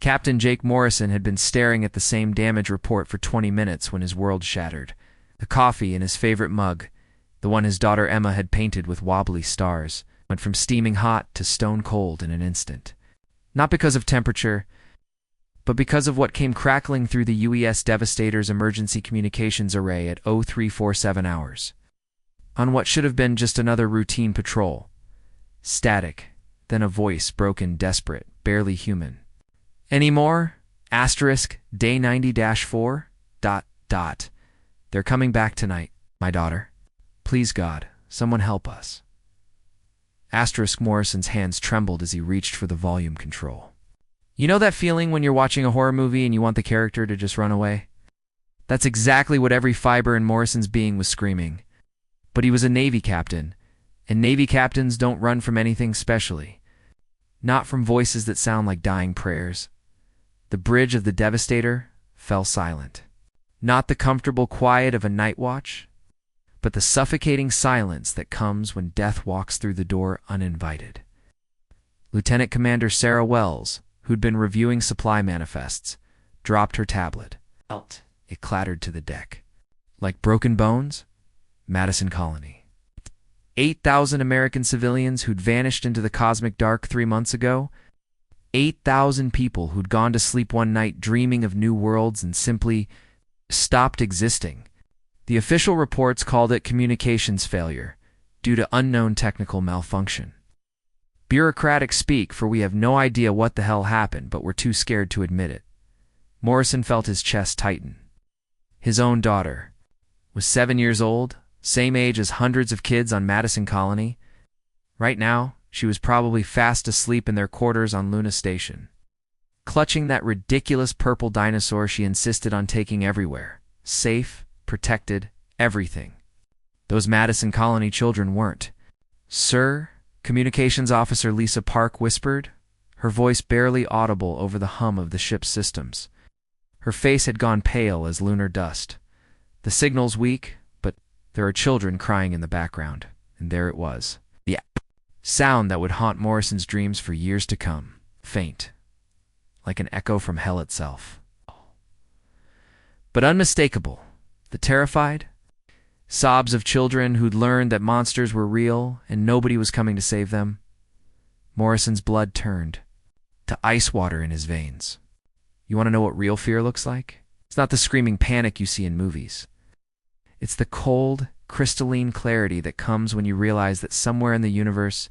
Captain Jake Morrison had been staring at the same damage report for 20 minutes when his world shattered. The coffee in his favorite mug, the one his daughter Emma had painted with wobbly stars, went from steaming hot to stone cold in an instant. Not because of temperature, but because of what came crackling through the UES Devastator's emergency communications array at 0347 hours. On what should have been just another routine patrol. Static, then a voice broken, desperate, barely human. Any more? Asterisk, day 90-4? ... They're coming back tonight, my daughter. Please God, someone help us. Asterisk Morrison's hands trembled as he reached for the volume control. You know that feeling when you're watching a horror movie and you want the character to just run away? That's exactly what every fiber in Morrison's being was screaming. But he was a Navy captain, and Navy captains don't run from anything specially. Not from voices that sound like dying prayers. The bridge of the Devastator fell silent. Not the comfortable quiet of a night watch, but the suffocating silence that comes when death walks through the door uninvited. Lieutenant Commander Sarah Wells, who'd been reviewing supply manifests, dropped her tablet. It clattered to the deck. Like broken bones? Madison Colony. 8,000 American civilians who'd vanished into the cosmic dark 3 months ago? 8,000 people who'd gone to sleep one night dreaming of new worlds and simply stopped existing. The official reports called it communications failure, due to unknown technical malfunction. Bureaucratic speak, for we have no idea what the hell happened, but we're too scared to admit it. Morrison felt his chest tighten. His own daughter was 7 years old, same age as hundreds of kids on Madison Colony. Right now, she was probably fast asleep in their quarters on Luna Station, clutching that ridiculous purple dinosaur she insisted on taking everywhere. Safe, protected, everything. Those Madison Colony children weren't. Sir, Communications Officer Lisa Park whispered, her voice barely audible over the hum of the ship's systems. Her face had gone pale as lunar dust. The signal's weak, but there are children crying in the background, and there it was. The sound that would haunt Morrison's dreams for years to come. Faint, like an echo from hell itself. But unmistakable. The terrified sobs of children who'd learned that monsters were real and nobody was coming to save them. Morrison's blood turned to ice water in his veins. You want to know what real fear looks like? It's not the screaming panic you see in movies. It's the cold, crystalline clarity that comes when you realize that somewhere in the universe,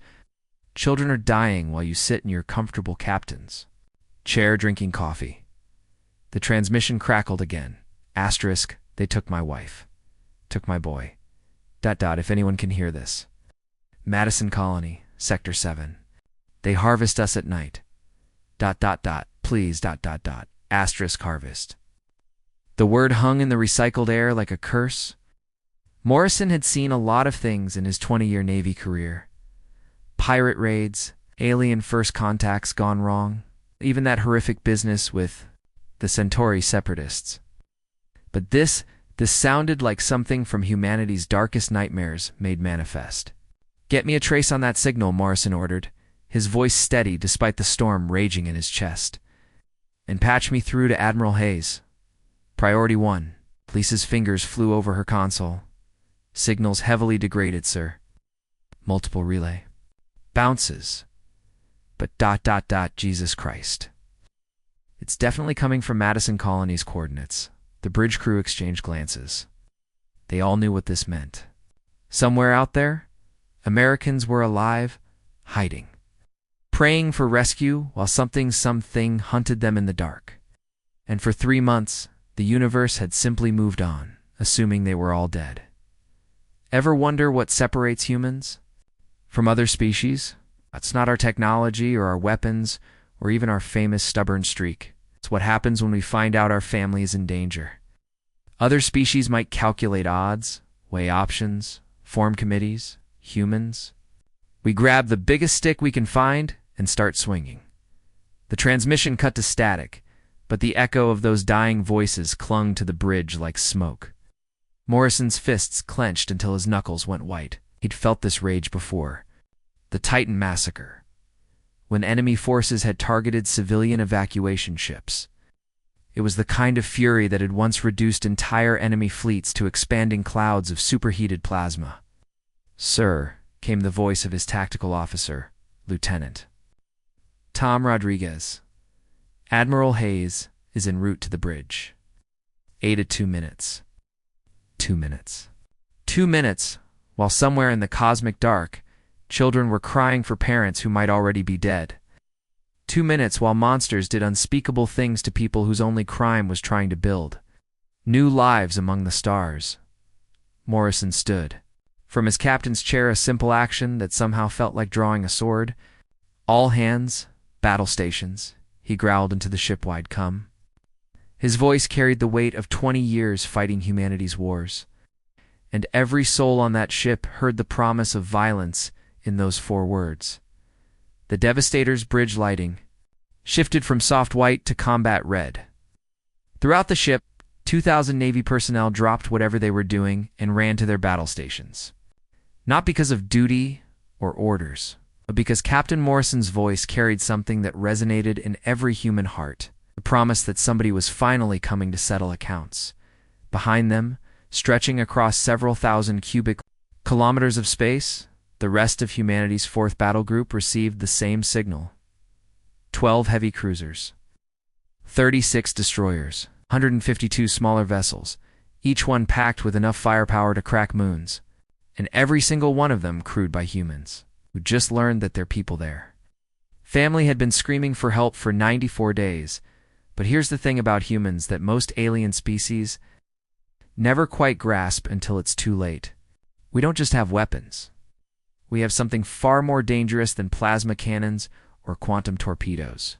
children are dying while you sit in your comfortable captain's chair drinking coffee. The transmission crackled again. Asterisk, they took my wife. Took my boy. ... If anyone can hear this. Madison Colony, Sector 7. They harvest us at night. ... Please ... Asterisk harvest. The word hung in the recycled air like a curse. Morrison had seen a lot of things in his 20-year Navy career. Pirate raids, alien first contacts gone wrong, even that horrific business with the Centauri separatists. But this sounded like something from humanity's darkest nightmares made manifest. Get me a trace on that signal, Morrison ordered, his voice steady despite the storm raging in his chest. And patch me through to Admiral Hayes. Priority 1. Lisa's fingers flew over her console. Signals heavily degraded, sir. Multiple relay. Bounces. But ... Jesus Christ. It's definitely coming from Madison Colony's coordinates. The bridge crew exchanged glances. They all knew what this meant. Somewhere out there, Americans were alive, hiding, praying for rescue while something hunted them in the dark. And for 3 months, the universe had simply moved on, assuming they were all dead. Ever wonder what separates humans from other species? It's not our technology or our weapons or even our famous stubborn streak. It's what happens when we find out our family is in danger. Other species might calculate odds, weigh options, form committees. Humans, we grab the biggest stick we can find and start swinging. The transmission cut to static, but the echo of those dying voices clung to the bridge like smoke. Morrison's fists clenched until his knuckles went white. He'd felt this rage before. The Titan massacre. when enemy forces had targeted civilian evacuation ships. It was the kind of fury that had once reduced entire enemy fleets to expanding clouds of superheated plasma. "Sir," came the voice of his tactical officer, Lieutenant Tom Rodriguez. "Admiral Hayes is en route to the bridge. 8 to 2 minutes. 2 minutes. 2 minutes, while somewhere in the cosmic dark, children were crying for parents who might already be dead. 2 minutes while monsters did unspeakable things to people whose only crime was trying to build new lives among the stars." Morrison stood. From his captain's chair, a simple action that somehow felt like drawing a sword. "All hands, battle stations," he growled into the ship-wide come. His voice carried the weight of 20 years fighting humanity's wars. And every soul on that ship heard the promise of violence in those 4 words. The Devastator's bridge lighting shifted from soft white to combat red. Throughout the ship, 2,000 Navy personnel dropped whatever they were doing and ran to their battle stations. Not because of duty or orders, but because Captain Morrison's voice carried something that resonated in every human heart, the promise that somebody was finally coming to settle accounts. Behind them, stretching across several thousand cubic kilometers of space, the rest of humanity's 4th battle group received the same signal. 12 heavy cruisers, 36 destroyers, 152 smaller vessels, each one packed with enough firepower to crack moons, and every single one of them crewed by humans who just learned that there are people there. Family had been screaming for help for 94 days, but here's the thing about humans that most alien species never quite grasp until it's too late. We don't just have weapons. We have something far more dangerous than plasma cannons or quantum torpedoes.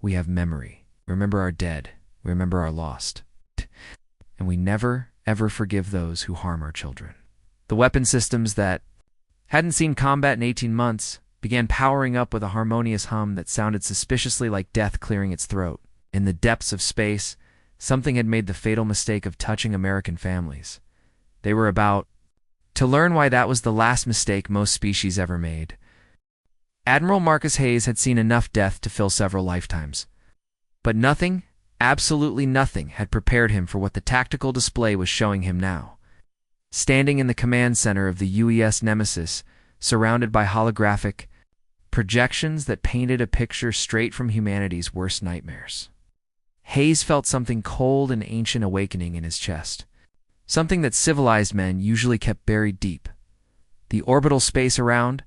We have memory. We remember our dead. We remember our lost. And we never, ever forgive those who harm our children. The weapon systems that hadn't seen combat in 18 months began powering up with a harmonious hum that sounded suspiciously like death clearing its throat. In the depths of space, something had made the fatal mistake of touching American families. They were about to learn why that was the last mistake most species ever made. Admiral Marcus Hayes had seen enough death to fill several lifetimes. But nothing, absolutely nothing, had prepared him for what the tactical display was showing him now. Standing in the command center of the UES Nemesis, surrounded by holographic projections that painted a picture straight from humanity's worst nightmares. Hayes felt something cold and ancient awakening in his chest. Something that civilized men usually kept buried deep. The orbital space around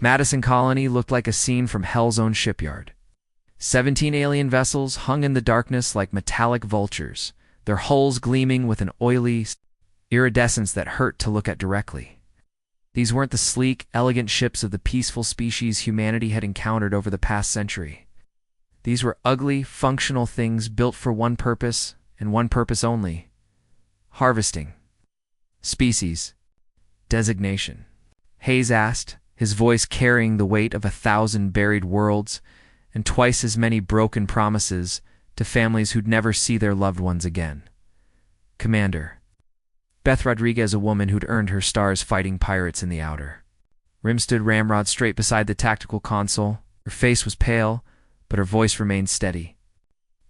Madison Colony looked like a scene from Hell's own shipyard. 17 alien vessels hung in the darkness like metallic vultures, their hulls gleaming with an oily iridescence that hurt to look at directly. These weren't the sleek, elegant ships of the peaceful species humanity had encountered over the past century. These were ugly, functional things built for one purpose, and one purpose only: harvesting. Species. Designation. Hayes asked, his voice carrying the weight of 1,000 buried worlds and twice as many broken promises to families who'd never see their loved ones again. Commander. Beth Rodriguez, a woman who'd earned her stars fighting pirates in the outer rim, stood ramrod straight beside the tactical console. Her face was pale, but her voice remained steady.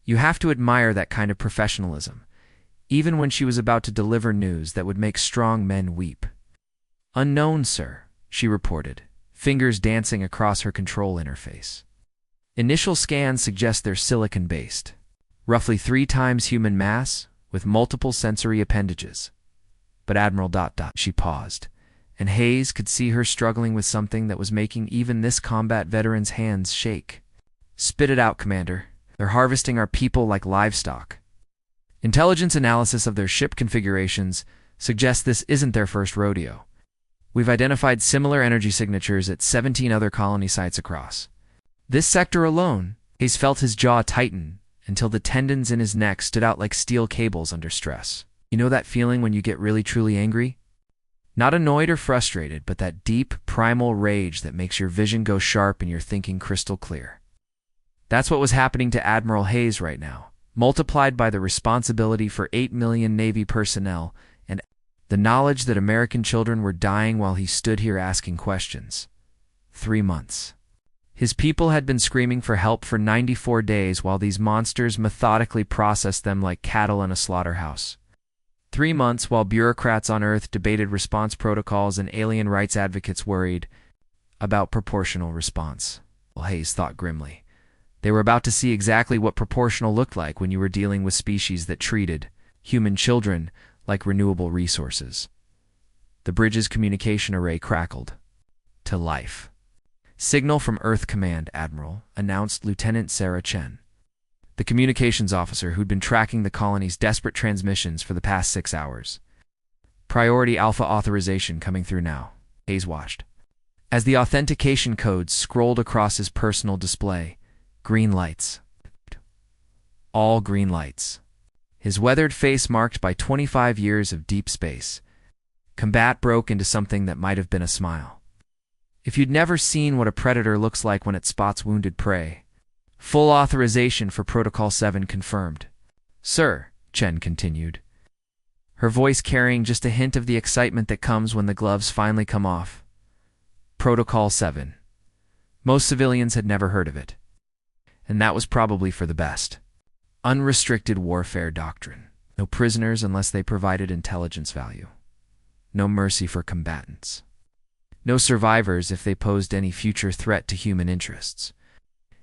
You have to admire that kind of professionalism, even when she was about to deliver news that would make strong men weep. "Unknown, sir," she reported, fingers dancing across her control interface. "Initial scans suggest they're silicon-based, roughly 3 times human mass, with multiple sensory appendages. But Admiral ... She paused, and Hayes could see her struggling with something that was making even this combat veteran's hands shake. "Spit it out, Commander. They're harvesting our people like livestock. Intelligence analysis of their ship configurations suggests this isn't their first rodeo. We've identified similar energy signatures at 17 other colony sites across this sector alone." Hayes felt his jaw tighten until the tendons in his neck stood out like steel cables under stress. You know that feeling when you get really truly angry? Not annoyed or frustrated, but that deep, primal rage that makes your vision go sharp and your thinking crystal clear. That's what was happening to Admiral Hayes right now, multiplied by the responsibility for 8 million Navy personnel and the knowledge that American children were dying while he stood here asking questions. 3 months. His people had been screaming for help for 94 days while these monsters methodically processed them like cattle in a slaughterhouse. 3 months while bureaucrats on Earth debated response protocols and alien rights advocates worried about proportional response. Well, Hayes thought grimly. They were about to see exactly what proportional looked like when you were dealing with species that treated human children like renewable resources. The bridge's communication array crackled. To life. Signal from Earth Command, Admiral, announced Lieutenant Sarah Chen, the communications officer who'd been tracking the colony's desperate transmissions for the past 6 hours. Priority Alpha authorization coming through now, Hayes watched. As the authentication codes scrolled across his personal display, green lights. All green lights. His weathered face marked by 25 years of deep space. Combat broke into something that might have been a smile. If you'd never seen what a predator looks like when it spots wounded prey. Full authorization for Protocol 7 confirmed. Sir, Chen continued, her voice carrying just a hint of the excitement that comes when the gloves finally come off. Protocol 7. Most civilians had never heard of it. And that was probably for the best. Unrestricted warfare doctrine. No prisoners unless they provided intelligence value. No mercy for combatants. No survivors if they posed any future threat to human interests.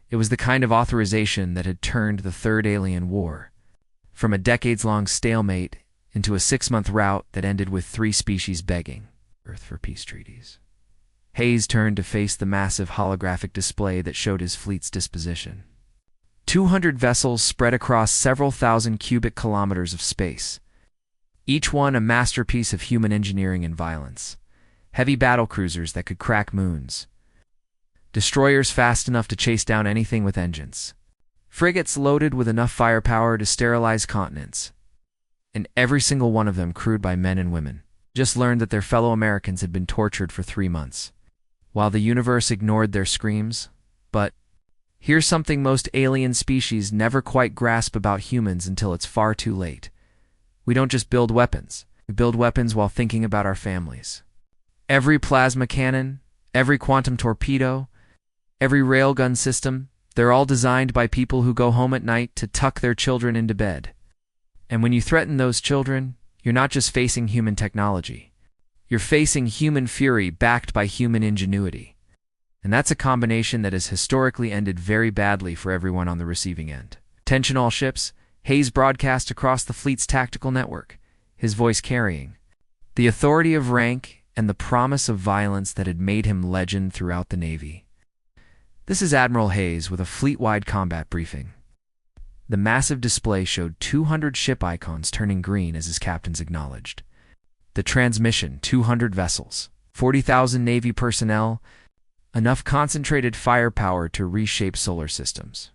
It was the kind of authorization that had turned the Third Alien War from a decades-long stalemate into a 6-month rout that ended with 3 species begging Earth for peace treaties. Hayes turned to face the massive holographic display that showed his fleet's disposition. 200 vessels spread across several thousand cubic kilometers of space, each one a masterpiece of human engineering and violence. Heavy battlecruisers that could crack moons. Destroyers fast enough to chase down anything with engines. Frigates loaded with enough firepower to sterilize continents. And every single one of them crewed by men and women. Just learned that their fellow Americans had been tortured for 3 months. While the universe ignored their screams. But here's something most alien species never quite grasp about humans until it's far too late. We don't just build weapons. We build weapons while thinking about our families. Every plasma cannon, every quantum torpedo, every railgun system, they're all designed by people who go home at night to tuck their children into bed. And when you threaten those children, you're not just facing human technology. You're facing human fury backed by human ingenuity. And that's a combination that has historically ended very badly for everyone on the receiving end. Attention all ships, Hayes broadcast across the fleet's tactical network, his voice carrying the authority of rank and the promise of violence that had made him legend throughout the Navy. This is Admiral Hayes with a fleet-wide combat briefing. The massive display showed 200 ship icons turning green as his captains acknowledged. The transmission, 200 vessels, 40,000 Navy personnel, enough concentrated firepower to reshape solar systems.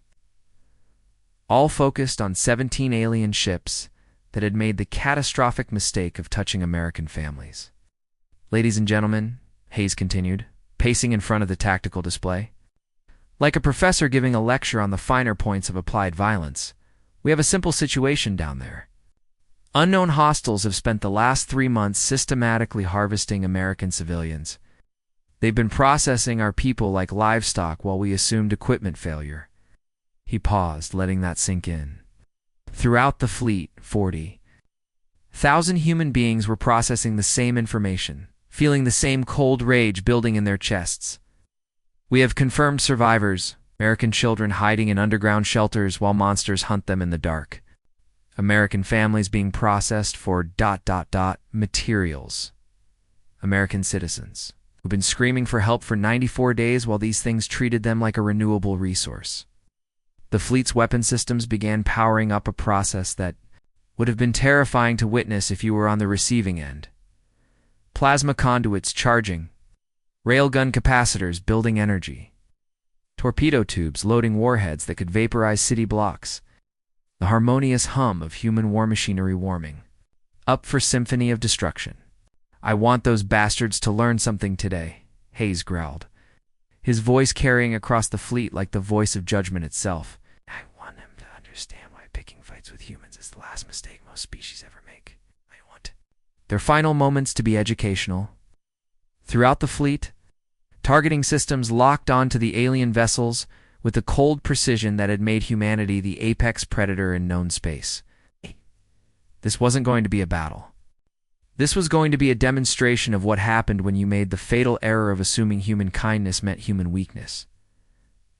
All focused on 17 alien ships that had made the catastrophic mistake of touching American families. Ladies and gentlemen, Hayes continued, pacing in front of the tactical display. Like a professor giving a lecture on the finer points of applied violence, we have a simple situation down there. Unknown hostiles have spent the last 3 months systematically harvesting American civilians. They've been processing our people like livestock while we assumed equipment failure. He paused, letting that sink in. Throughout the fleet, 40,000 human beings were processing the same information, feeling the same cold rage building in their chests. We have confirmed survivors, American children hiding in underground shelters while monsters hunt them in the dark. American families being processed for ... materials. American citizens, who've been screaming for help for 94 days while these things treated them like a renewable resource. The fleet's weapon systems began powering up a process that would have been terrifying to witness if you were on the receiving end. Plasma conduits charging, railgun capacitors building energy, torpedo tubes loading warheads that could vaporize city blocks, the harmonious hum of human war machinery warming, up for symphony of destruction. I want those bastards to learn something today, Hayes growled, his voice carrying across the fleet like the voice of judgment itself. I want them to understand why picking fights with humans is the last mistake most species ever make. I want their final moments to be educational. Throughout the fleet, Targeting systems locked onto the alien vessels with the cold precision that had made humanity the apex predator in known space. This wasn't going to be a battle. This was going to be a demonstration of what happened when you made the fatal error of assuming human kindness meant human weakness.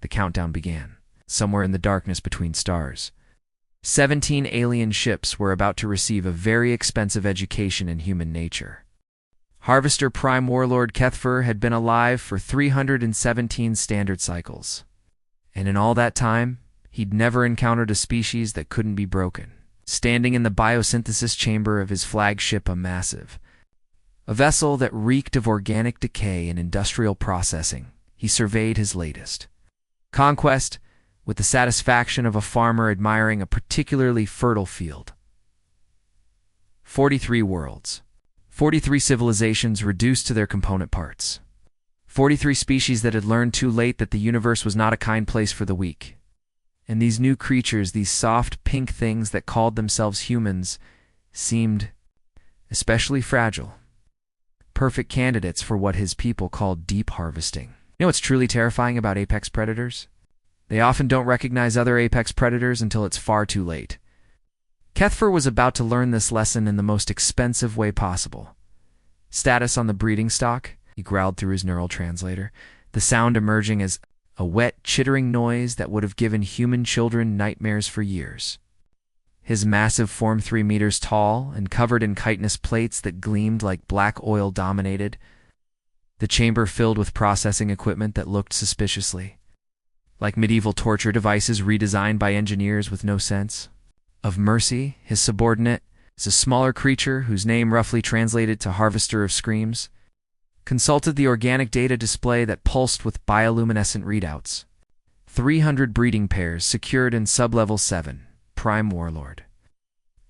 The countdown began, somewhere in the darkness between stars. 17 alien ships were about to receive a very expensive education in human nature. Harvester Prime Warlord Kethfer had been alive for 317 standard cycles. And in all that time, he'd never encountered a species that couldn't be broken. Standing in the biosynthesis chamber of his flagship, a vessel that reeked of organic decay and industrial processing, he surveyed his latest conquest with the satisfaction of a farmer admiring a particularly fertile field. 43 worlds. 43 civilizations reduced to their component parts. 43 species that had learned too late that the universe was not a kind place for the weak. And these new creatures, these soft pink things that called themselves humans, seemed especially fragile. Perfect candidates for what his people called deep harvesting. You know what's truly terrifying about apex predators? They often don't recognize other apex predators until it's far too late. Kethfer was about to learn this lesson in the most expensive way possible. Status on the breeding stock, he growled through his neural translator, the sound emerging as a wet, chittering noise that would have given human children nightmares for years. His massive form 3 meters tall and covered in chitinous plates that gleamed like black oil dominated the chamber, filled with processing equipment that looked suspiciously like medieval torture devices redesigned by engineers with no sense of mercy. His subordinate is a smaller creature whose name roughly translated to Harvester of Screams, consulted the organic data display that pulsed with bioluminescent readouts. 300 breeding pairs secured in Sublevel 7, Prime Warlord.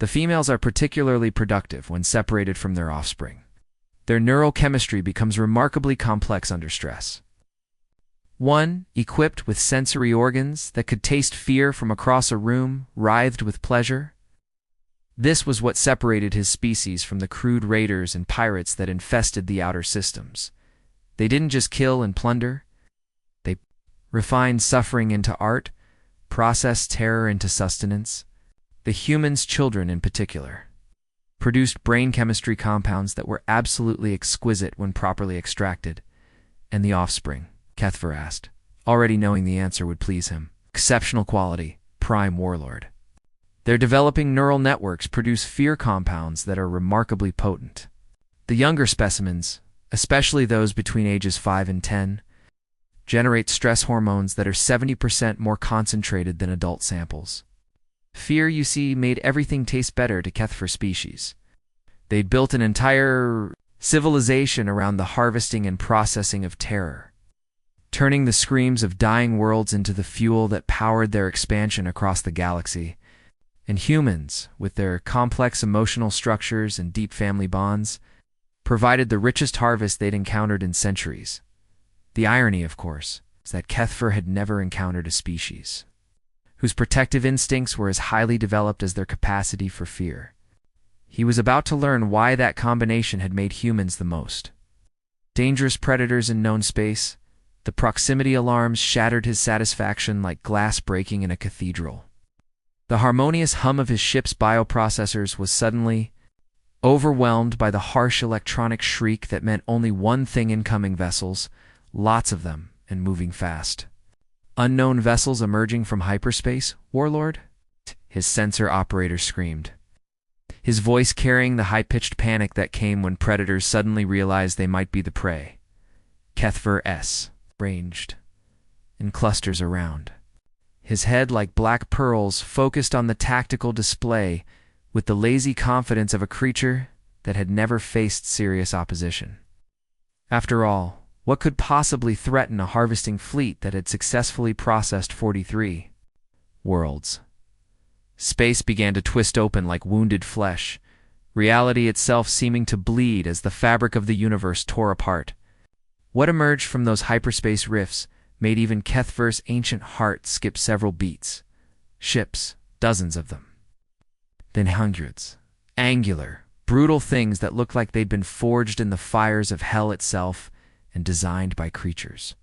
The females are particularly productive when separated from their offspring. Their neural chemistry becomes remarkably complex under stress. One, equipped with sensory organs that could taste fear from across a room, writhed with pleasure. This was what separated his species from the crude raiders and pirates that infested the outer systems. They didn't just kill and plunder. They refined suffering into art, processed terror into sustenance. The humans' children in particular produced brain chemistry compounds that were absolutely exquisite when properly extracted. And the offspring, Kethfer asked, already knowing the answer would please him. Exceptional quality, Prime Warlord. Their developing neural networks produce fear compounds that are remarkably potent. The younger specimens, especially those between ages 5 and 10, generate stress hormones that are 70% more concentrated than adult samples. Fear, you see, made everything taste better to Kethfer species. They'd built an entire civilization around the harvesting and processing of terror, turning the screams of dying worlds into the fuel that powered their expansion across the galaxy. And humans, with their complex emotional structures and deep family bonds, provided the richest harvest they'd encountered in centuries. The irony, of course, is that Kethfer had never encountered a species whose protective instincts were as highly developed as their capacity for fear. He was about to learn why that combination had made humans the most dangerous predators in known space. The proximity alarms shattered his satisfaction like glass breaking in a cathedral. The harmonious hum of his ship's bioprocessors was suddenly overwhelmed by the harsh electronic shriek that meant only one thing: incoming vessels, lots of them, and moving fast. Unknown vessels emerging from hyperspace, Warlord? His sensor operator screamed, his voice carrying the high-pitched panic that came when predators suddenly realized they might be the prey. Kethfer S. ranged in clusters around, his head like black pearls focused on the tactical display with the lazy confidence of a creature that had never faced serious opposition. After all, what could possibly threaten a harvesting fleet that had successfully processed 43 worlds? Space began to twist open like wounded flesh, reality itself seeming to bleed as the fabric of the universe tore apart. What emerged from those hyperspace rifts made even Kethfer's ancient heart skip several beats. Ships, dozens of them. Then hundreds. Angular, brutal things that looked like they'd been forged in the fires of hell itself, and designed by creatures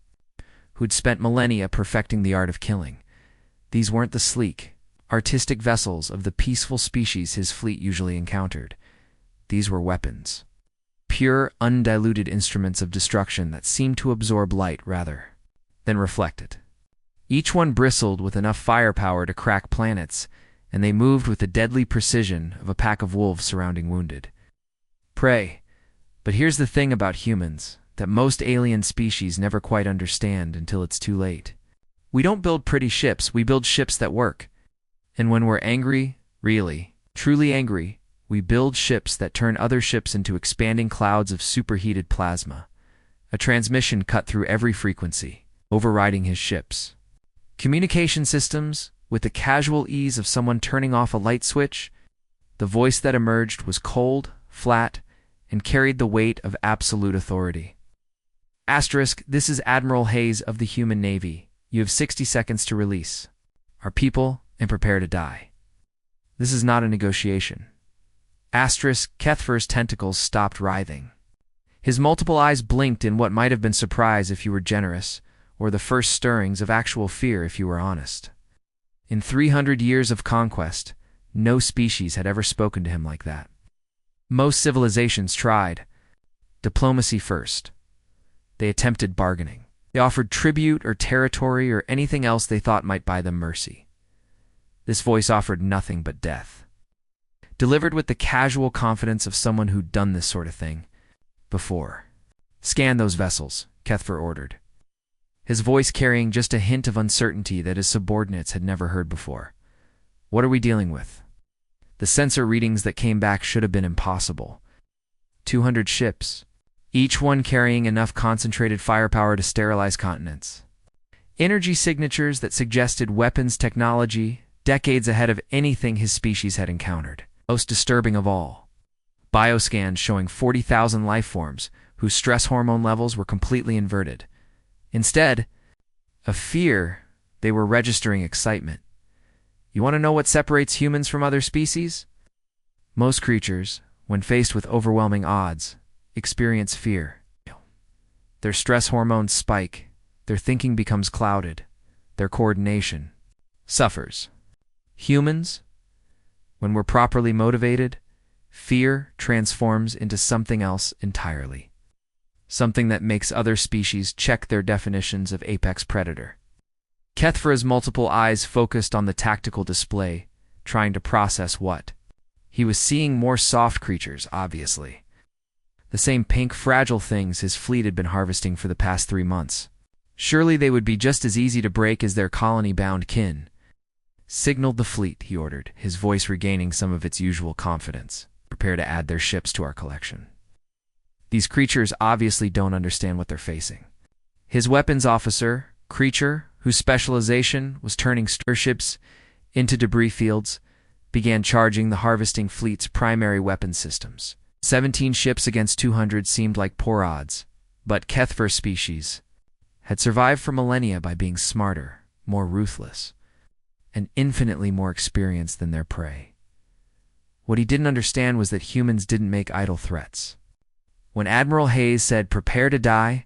who'd spent millennia perfecting the art of killing. These weren't the sleek, artistic vessels of the peaceful species his fleet usually encountered. These were weapons. Pure, undiluted instruments of destruction that seemed to absorb light rather than reflect it. Each one bristled with enough firepower to crack planets, and they moved with the deadly precision of a pack of wolves surrounding wounded prey. But here's the thing about humans that most alien species never quite understand until it's too late. We don't build pretty ships, we build ships that work. And when we're angry, really, truly angry, we build ships that turn other ships into expanding clouds of superheated plasma. A transmission cut through every frequency, overriding his ships. Communication systems, with the casual ease of someone turning off a light switch. The voice that emerged was cold, flat, and carried the weight of absolute authority. Asterisk, this is Admiral Hayes of the Human Navy. You have 60 seconds to release our people and prepare to die. This is not a negotiation. Asterisk, Kethfer's tentacles stopped writhing. His multiple eyes blinked in what might have been surprise if you were generous, or the first stirrings of actual fear if you were honest. In 300 years of conquest, no species had ever spoken to him like that. Most civilizations tried. Diplomacy first. They attempted bargaining. They offered tribute or territory or anything else they thought might buy them mercy. This voice offered nothing but death. Delivered with the casual confidence of someone who'd done this sort of thing before. Scan those vessels, Kethfer ordered, his voice carrying just a hint of uncertainty that his subordinates had never heard before. What are we dealing with? The sensor readings that came back should have been impossible. 200 ships, each one carrying enough concentrated firepower to sterilize continents. Energy signatures that suggested weapons technology decades ahead of anything his species had encountered. Most disturbing of all, bioscans showing 40,000 life forms whose stress hormone levels were completely inverted. Instead of fear, they were registering excitement. You want to know what separates humans from other species? Most creatures, when faced with overwhelming odds, experience fear. Their stress hormones spike, their thinking becomes clouded, their coordination suffers. Humans, when we're properly motivated, fear transforms into something else entirely. Something that makes other species check their definitions of apex predator. Kethfer's multiple eyes focused on the tactical display, trying to process what he was seeing. More soft creatures, obviously. The same pink, fragile things his fleet had been harvesting for the past 3 months. Surely they would be just as easy to break as their colony-bound kin. Signaled the fleet, he ordered, his voice regaining some of its usual confidence. Prepare to add their ships to our collection. These creatures obviously don't understand what they're facing. His weapons officer, creature, whose specialization was turning starships into debris fields, began charging the harvesting fleet's primary weapon systems. 17 ships against 200 seemed like poor odds, but Kethfer's species had survived for millennia by being smarter, more ruthless, and infinitely more experienced than their prey. What he didn't understand was that humans didn't make idle threats. When Admiral Hayes said, "Prepare to die,"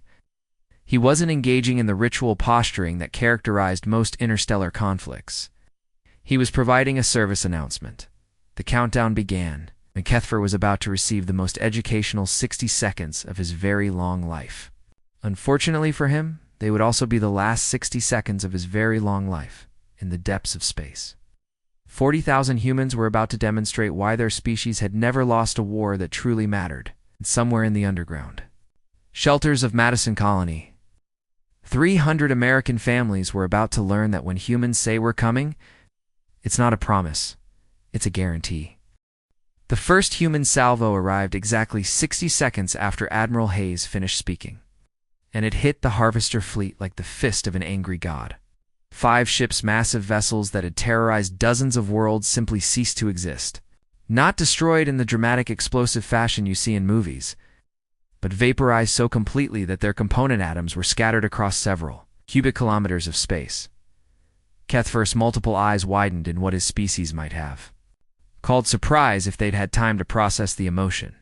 he wasn't engaging in the ritual posturing that characterized most interstellar conflicts. He was providing a service announcement. The countdown began, and Kethfer was about to receive the most educational 60 seconds of his very long life. Unfortunately for him, they would also be the last 60 seconds of his very long life in the depths of space. 40,000 humans were about to demonstrate why their species had never lost a war that truly mattered, somewhere in the underground. Shelters of Madison Colony. 300 American families were about to learn that when humans say we're coming, it's not a promise, it's a guarantee. The first human salvo arrived exactly 60 seconds after Admiral Hayes finished speaking, and it hit the Harvester fleet like the fist of an angry god. 5 ships, massive vessels that had terrorized dozens of worlds, simply ceased to exist. Not destroyed in the dramatic explosive fashion you see in movies, but vaporized so completely that their component atoms were scattered across several cubic kilometers of space. Kethfer's multiple eyes widened in what his species might have called surprise if they'd had time to process the emotion.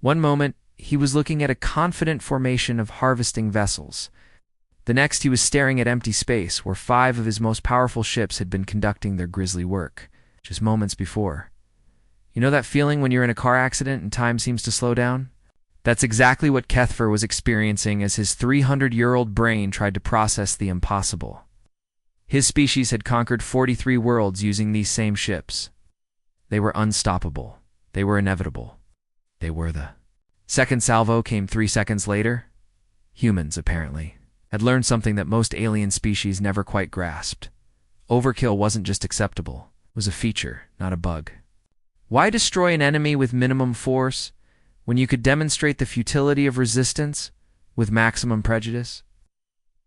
One moment, he was looking at a confident formation of harvesting vessels. The next, he was staring at empty space, where 5 of his most powerful ships had been conducting their grisly work, just moments before. You know that feeling when you're in a car accident and time seems to slow down? That's exactly what Kethfer was experiencing as his 300-year-old brain tried to process the impossible. His species had conquered 43 worlds using these same ships. They were unstoppable. They were inevitable. They were the second salvo came 3 seconds later. Humans, apparently, had learned something that most alien species never quite grasped. Overkill wasn't just acceptable. It was a feature, not a bug. Why destroy an enemy with minimum force when you could demonstrate the futility of resistance with maximum prejudice?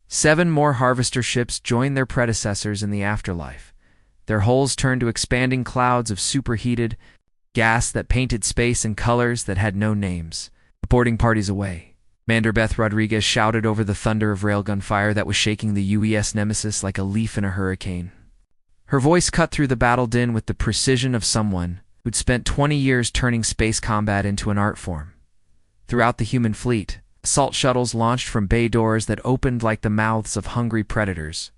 7 more harvester ships joined their predecessors in the afterlife. Their hulls turned to expanding clouds of superheated gas that painted space in colors that had no names. Boarding parties away. Commander Beth Rodriguez shouted over the thunder of railgun fire that was shaking the UES Nemesis like a leaf in a hurricane. Her voice cut through the battle din with the precision of someone who'd spent 20 years turning space combat into an art form. Throughout the human fleet, assault shuttles launched from bay doors that opened like the mouths of hungry predators.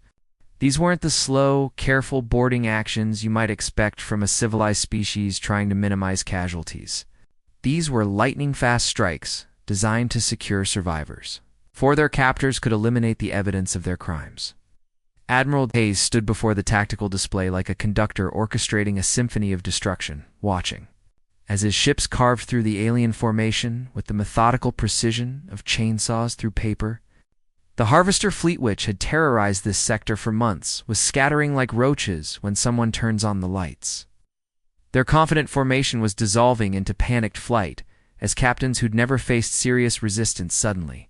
These weren't the slow, careful boarding actions you might expect from a civilized species trying to minimize casualties. These were lightning-fast strikes designed to secure survivors, before their captors could eliminate the evidence of their crimes. Admiral Hayes stood before the tactical display like a conductor orchestrating a symphony of destruction, watching as his ships carved through the alien formation with the methodical precision of chainsaws through paper. The Harvester fleet, which had terrorized this sector for months, was scattering like roaches when someone turns on the lights. Their confident formation was dissolving into panicked flight as captains who'd never faced serious resistance suddenly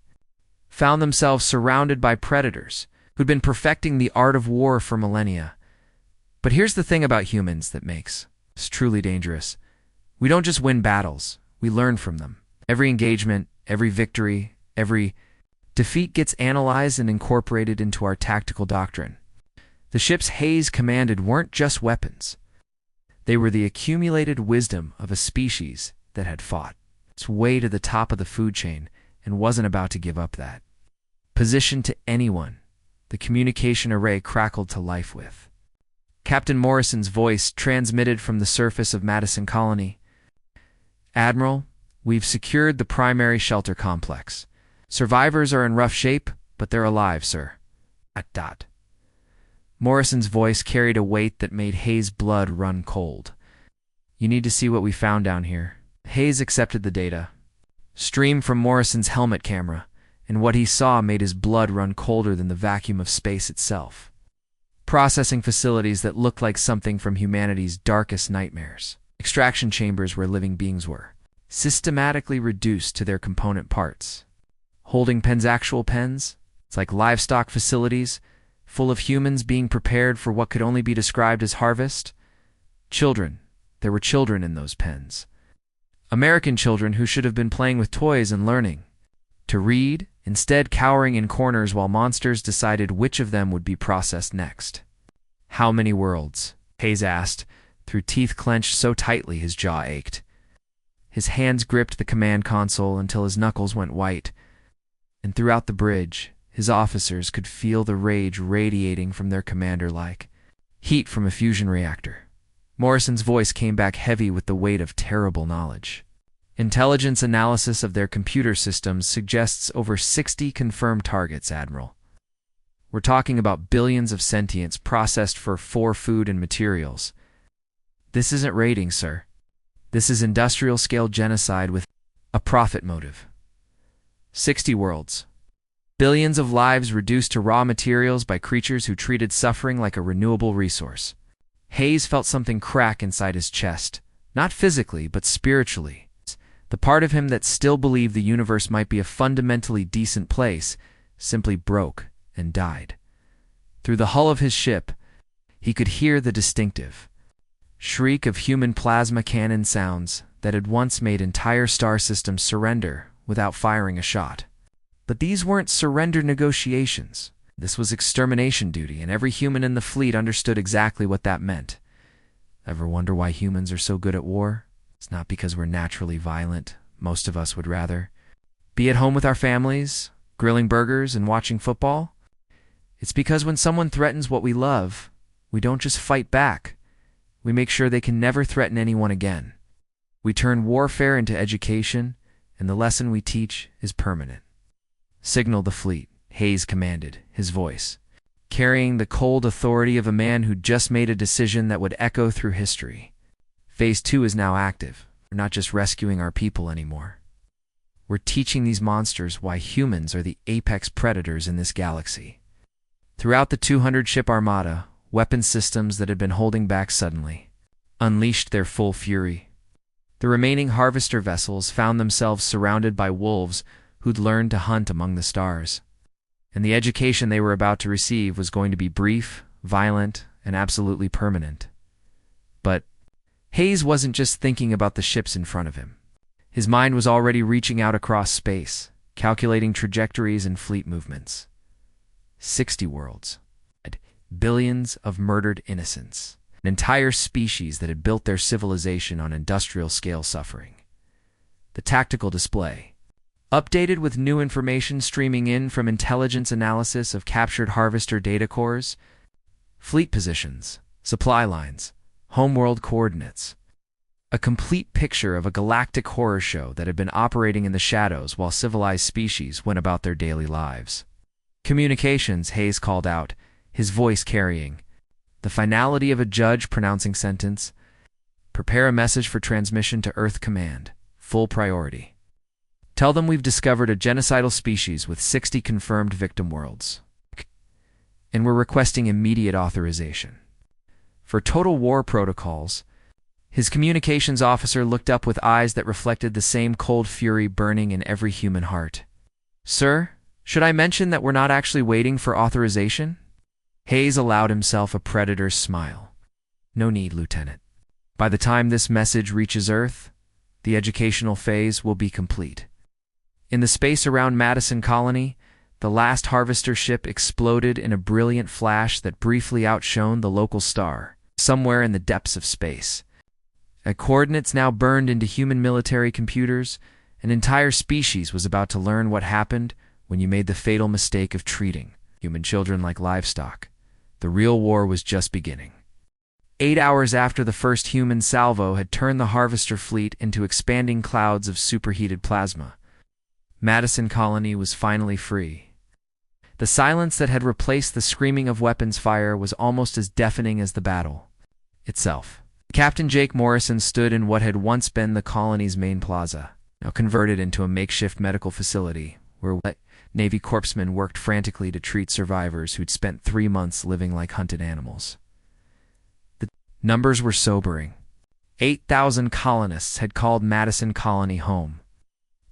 found themselves surrounded by predators who'd been perfecting the art of war for millennia. But here's the thing about humans that makes us truly dangerous. We don't just win battles, we learn from them. Every engagement, every victory, every defeat gets analyzed and incorporated into our tactical doctrine. The ships Hayes commanded weren't just weapons. They were the accumulated wisdom of a species that had fought its way to the top of the food chain and wasn't about to give up that position to anyone. The communication array crackled to life with Captain Morrison's voice transmitted from the surface of Madison Colony. Admiral, we've secured the primary shelter complex. Survivors are in rough shape, but they're alive, sir. ... Morrison's voice carried a weight that made Hayes' blood run cold. You need to see what we found down here. Hayes accepted the data stream from Morrison's helmet camera, and what he saw made his blood run colder than the vacuum of space itself. Processing facilities that looked like something from humanity's darkest nightmares. Extraction chambers where living beings were systematically reduced to their component parts. Holding pens, actual pens, it's like livestock facilities, full of humans being prepared for what could only be described as harvest. Children. There were children in those pens. American children who should have been playing with toys and learning to read, instead cowering in corners while monsters decided which of them would be processed next. How many worlds? Hayes asked, through teeth clenched so tightly his jaw ached. His hands gripped the command console until his knuckles went white, and throughout the bridge, his officers could feel the rage radiating from their commander like heat from a fusion reactor. Morrison's voice came back heavy with the weight of terrible knowledge. Intelligence analysis of their computer systems suggests over 60 confirmed targets, Admiral. We're talking about billions of sentience processed for food and materials. This isn't raiding, sir. This is industrial-scale genocide with a profit motive. 60 worlds. Billions of lives reduced to raw materials by creatures who treated suffering like a renewable resource. Hayes felt something crack inside his chest, not physically, but spiritually. The part of him that still believed the universe might be a fundamentally decent place simply broke and died. Through the hull of his ship, he could hear the distinctive shriek of human plasma cannon sounds that had once made entire star systems surrender without firing a shot. But these weren't surrender negotiations. This was extermination duty, and every human in the fleet understood exactly what that meant. Ever wonder why humans are so good at war? It's not because we're naturally violent, most of us would rather be at home with our families, grilling burgers and watching football. It's because when someone threatens what we love, we don't just fight back. We make sure they can never threaten anyone again. We turn warfare into education, and the lesson we teach is permanent. Signal the fleet, Hayes commanded, his voice carrying the cold authority of a man who just made a decision that would echo through history. Phase 2 is now active. We're not just rescuing our people anymore. We're teaching these monsters why humans are the apex predators in this galaxy. Throughout the 200-ship armada, weapon systems that had been holding back suddenly unleashed their full fury. The remaining harvester vessels found themselves surrounded by wolves who'd learned to hunt among the stars. And the education they were about to receive was going to be brief, violent, and absolutely permanent. But Hayes wasn't just thinking about the ships in front of him. His mind was already reaching out across space, calculating trajectories and fleet movements. 60 worlds, billions of murdered innocents, an entire species that had built their civilization on industrial-scale suffering. The tactical display, updated with new information streaming in from intelligence analysis of captured harvester data cores, fleet positions, supply lines, homeworld coordinates. A complete picture of a galactic horror show that had been operating in the shadows while civilized species went about their daily lives. Communications, Hayes called out, his voice carrying the finality of a judge pronouncing sentence. Prepare a message for transmission to Earth Command. Full priority. Tell them we've discovered a genocidal species with 60 confirmed victim worlds. And we're requesting immediate authorization. For total war protocols, his communications officer looked up with eyes that reflected the same cold fury burning in every human heart. Sir, should I mention that we're not actually waiting for authorization? Hayes allowed himself a predator's smile. No need, Lieutenant. By the time this message reaches Earth, the educational phase will be complete. In the space around Madison Colony, the last harvester ship exploded in a brilliant flash that briefly outshone the local star, somewhere in the depths of space. At coordinates now burned into human military computers, an entire species was about to learn what happened when you made the fatal mistake of treating human children like livestock. The real war was just beginning. 8 hours after the first human salvo had turned the harvester fleet into expanding clouds of superheated plasma, Madison Colony was finally free. The silence that had replaced the screaming of weapons fire was almost as deafening as the battle itself. Captain Jake Morrison stood in what had once been the colony's main plaza, now converted into a makeshift medical facility, where Navy corpsmen worked frantically to treat survivors who'd spent 3 months living like hunted animals. The numbers were sobering. 8,000 colonists had called Madison Colony home.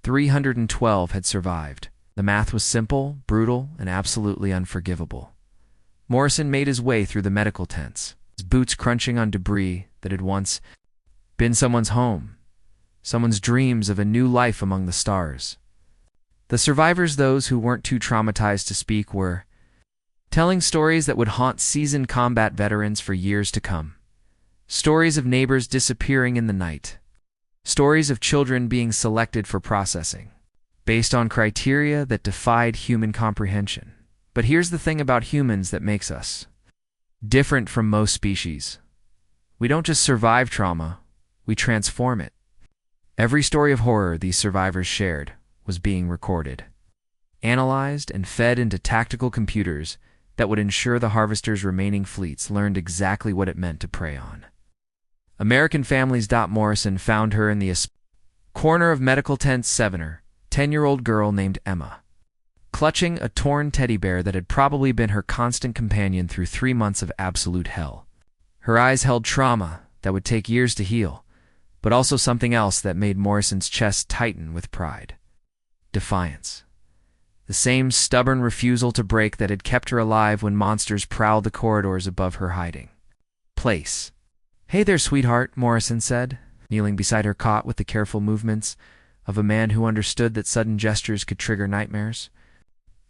312 had survived. The math was simple, brutal, and absolutely unforgivable. Morrison made his way through the medical tents, his boots crunching on debris that had once been someone's home, someone's dreams of a new life among the stars. The survivors, those who weren't too traumatized to speak, were telling stories that would haunt seasoned combat veterans for years to come. Stories of neighbors disappearing in the night. Stories of children being selected for processing, based on criteria that defied human comprehension. But here's the thing about humans that makes us different from most species. We don't just survive trauma, we transform it. Every story of horror these survivors shared was being recorded, analyzed, and fed into tactical computers that would ensure the Harvester's remaining fleets learned exactly what it meant to prey on. American Families. Morrison found her in the corner of Medical Tent 7, 10-year-old girl named Emma, clutching a torn teddy bear that had probably been her constant companion through 3 months of absolute hell. Her eyes held trauma that would take years to heal, but also something else that made Morrison's chest tighten with pride. Defiance. The same stubborn refusal to break that had kept her alive when monsters prowled the corridors above her hiding place. "Hey there, sweetheart," Morrison said, kneeling beside her cot with the careful movements of a man who understood that sudden gestures could trigger nightmares.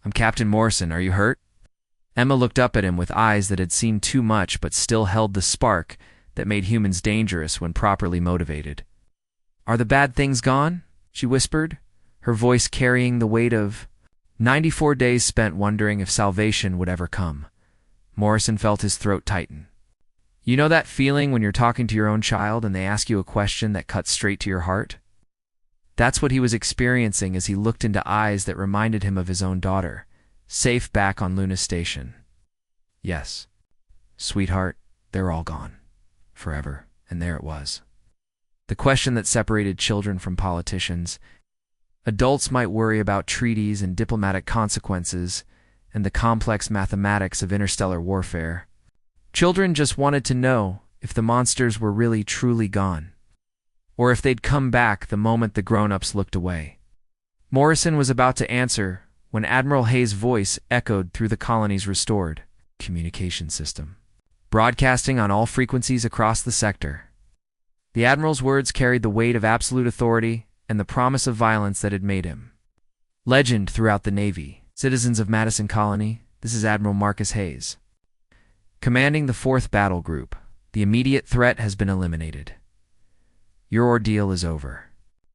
"I'm Captain Morrison. Are you hurt?" Emma looked up at him with eyes that had seen too much but still held the spark that made humans dangerous when properly motivated. "Are the bad things gone?" she whispered, her voice carrying the weight of 94 days spent wondering if salvation would ever come. Morrison felt his throat tighten. You know that feeling when you're talking to your own child and they ask you a question that cuts straight to your heart? That's what he was experiencing as he looked into eyes that reminded him of his own daughter, safe back on Luna Station. Yes, sweetheart, they're all gone. Forever. And there it was. The question that separated children from politicians. Adults might worry about treaties and diplomatic consequences and the complex mathematics of interstellar warfare. Children just wanted to know if the monsters were really truly gone, or if they'd come back the moment the grown-ups looked away. Morrison was about to answer when Admiral Hayes' voice echoed through the colony's restored communication system, broadcasting on all frequencies across the sector. The Admiral's words carried the weight of absolute authority and the promise of violence that had made him legend throughout the Navy. Citizens of Madison Colony, this is Admiral Marcus Hayes, commanding the 4th Battle Group. The immediate threat has been eliminated. Your ordeal is over.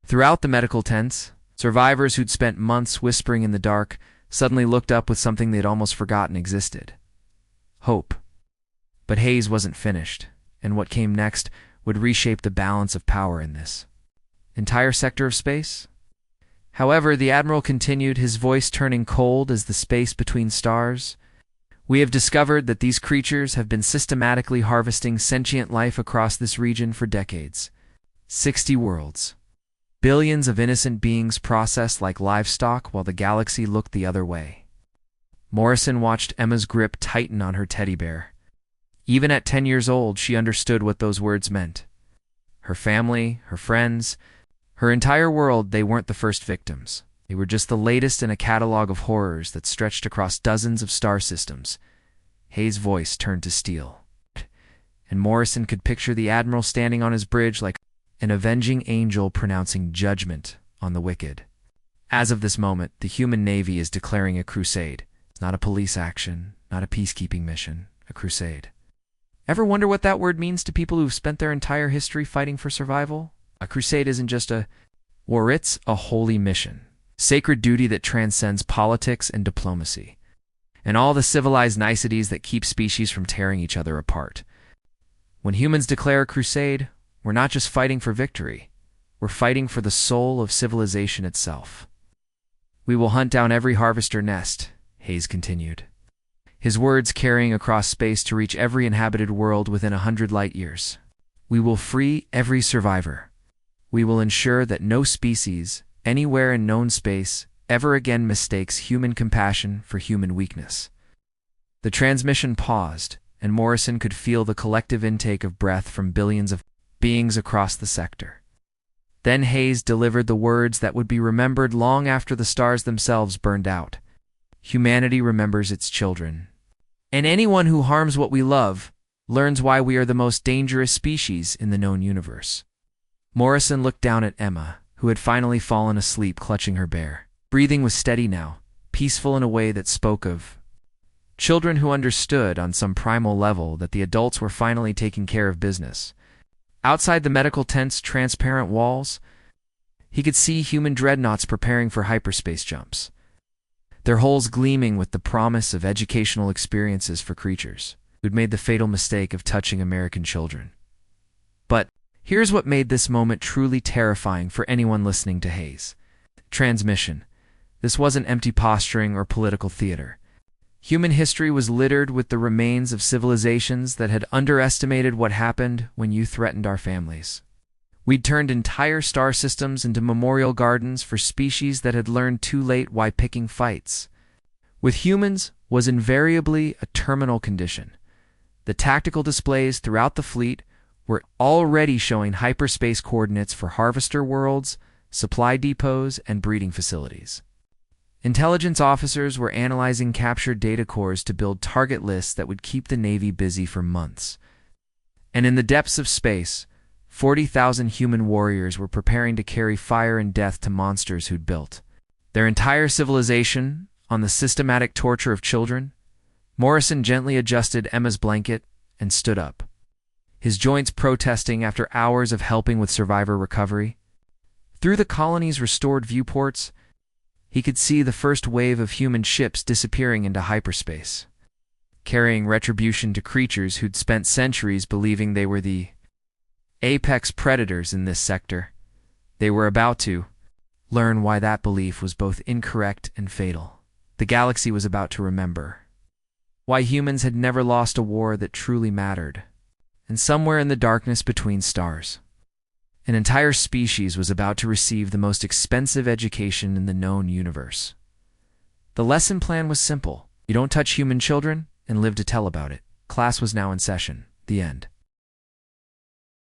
Throughout the medical tents, survivors who'd spent months whispering in the dark suddenly looked up with something they'd almost forgotten existed. Hope. But Hayes wasn't finished, and what came next would reshape the balance of power in this entire sector of space. However, the Admiral continued, his voice turning cold as the space between stars. We have discovered that these creatures have been systematically harvesting sentient life across this region for decades. 60 worlds. Billions of innocent beings processed like livestock while the galaxy looked the other way. Morrison watched Emma's grip tighten on her teddy bear. Even at 10 years old, she understood what those words meant. Her family, her friends, her entire world, they weren't the first victims. They were just the latest in a catalog of horrors that stretched across dozens of star systems. Hayes' voice turned to steel, and Morrison could picture the Admiral standing on his bridge like an avenging angel pronouncing judgment on the wicked. As of this moment, the human Navy is declaring a crusade. It's not a police action, not a peacekeeping mission, a crusade. Ever wonder what that word means to people who've spent their entire history fighting for survival? A crusade isn't just a war, it's a holy mission. Sacred duty that transcends politics and diplomacy, and all the civilized niceties that keep species from tearing each other apart. When humans declare a crusade, we're not just fighting for victory, we're fighting for the soul of civilization itself. We will hunt down every harvester nest, Hayes continued, his words carrying across space to reach every inhabited world within 100 light-years. We will free every survivor. We will ensure that no species, anywhere in known space, ever again mistakes human compassion for human weakness. The transmission paused, and Morrison could feel the collective intake of breath from billions of beings across the sector. Then Hayes delivered the words that would be remembered long after the stars themselves burned out. Humanity remembers its children. And anyone who harms what we love learns why we are the most dangerous species in the known universe. Morrison looked down at Emma, who had finally fallen asleep clutching her bear. Breathing was steady now, peaceful in a way that spoke of children who understood on some primal level that the adults were finally taking care of business. Outside the medical tent's transparent walls, he could see human dreadnoughts preparing for hyperspace jumps, their hulls gleaming with the promise of educational experiences for creatures who'd made the fatal mistake of touching American children. But here's what made this moment truly terrifying for anyone listening to Hayes. Transmission. This wasn't empty posturing or political theater. Human history was littered with the remains of civilizations that had underestimated what happened when you threatened our families. We'd turned entire star systems into memorial gardens for species that had learned too late why picking fights with humans was invariably a terminal condition. The tactical displays throughout the fleet were already showing hyperspace coordinates for harvester worlds, supply depots, and breeding facilities. Intelligence officers were analyzing captured data cores to build target lists that would keep the Navy busy for months. And in the depths of space, 40,000 human warriors were preparing to carry fire and death to monsters who'd built their entire civilization on the systematic torture of children. Morrison gently adjusted Emma's blanket and stood up, his joints protesting after hours of helping with survivor recovery. Through the colony's restored viewports, he could see the first wave of human ships disappearing into hyperspace, carrying retribution to creatures who'd spent centuries believing they were the apex predators in this sector. They were about to learn why that belief was both incorrect and fatal. The galaxy was about to remember why humans had never lost a war that truly mattered. And somewhere in the darkness between stars, an entire species was about to receive the most expensive education in the known universe. The lesson plan was simple. You don't touch human children and live to tell about it. Class was now in session. The end.